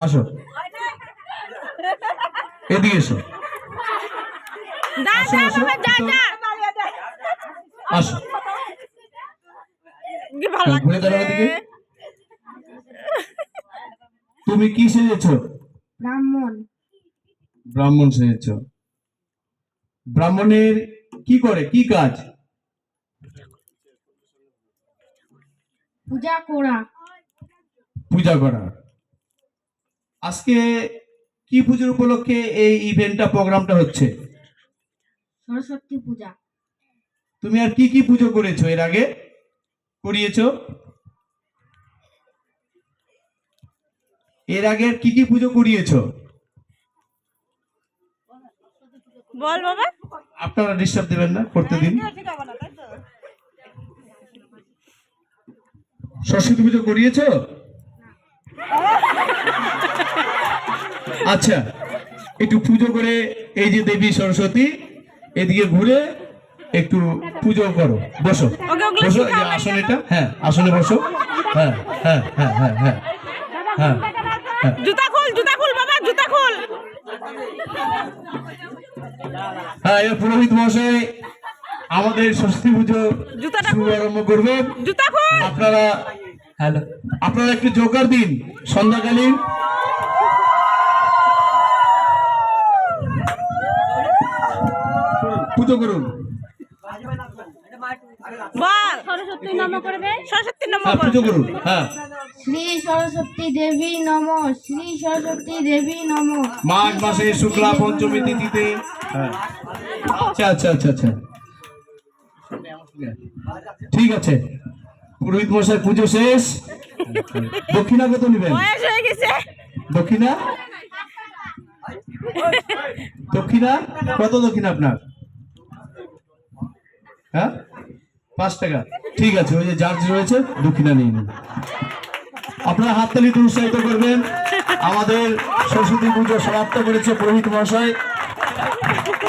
আসো, এদিকে এসো, আসো আসো, আসো, ঘুরে দাঁড়াও এদিকে। তুমি কি সেজেছ? ব্রাহ্মণ। ব্রাহ্মণ সেজেছ। ব্রাহ্মণের কি করে, কি কাজ? পূজা করা। পূজা করা। আজকে কি পুজোর উপলক্ষে এই ইভেন্টটা, প্রোগ্রামটা হচ্ছে? সরস্বতী পূজা। তুমি আর কি কি পুজো করেছো এর আগে? করিয়েছো? এর আগে আর কি কি পুজো করিয়েছো? বল বাবা। আপনারা ডিস্টার্ব দেবেন না, করতে দিন। সরস্বতী পুজো করিয়েছো? আচ্ছা, একটু পুজো করে, এই যে দেবী সরস্বতী, এদিকে ঘুরে একটু পুজো করো। বসো বসো, এই যে আসন, এটা, হ্যাঁ আসনে বসো। হ্যাঁ হ্যাঁ হ্যাঁ হ্যাঁ হ্যাঁ হ্যাঁ হ্যাঁ। জুতা খুল বাবা, জুতা খুল। হ্যাঁ, এবার পুরোহিত মহাশয় আমাদের সরস্বতী পুজো শুভারম্ভ করবেন। জুতা খুল। আপনারা একটু জোগাড় দিন সন্ধ্যাকালীন। পুজো করুন। বল সরস্বতী নমঃ করবে, সরস্বতী নমঃ হ্যাঁ, পুজো করুন। হ্যাঁ, শ্রী সরস্বতী দেবী নমঃ, শ্রী সরস্বতী দেবী নমঃ। মাঘ মাসে শুক্লা পঞ্চমী তিথিতে। হ্যাঁ, আচ্ছা আচ্ছা আচ্ছা আচ্ছা, ঠিক আছে। পুরোহিত মশাই পুজো শেষ। দক্ষিণা কত নেবেন? বয়স হয়ে গেছে। দক্ষিণা, দক্ষিণা কত? দক্ষিণা আপনার? হ্যাঁ, 5 টাকা। ঠিক আছে, ওই যে জাজ রয়েছে, দক্ষিণা নিয়ে নিন। আপনারা হাততালিতে উৎসাহিত করবেন। আমাদের সরস্বতী পুজো সমাপ্ত করেছে পুরোহিত মহাশয়।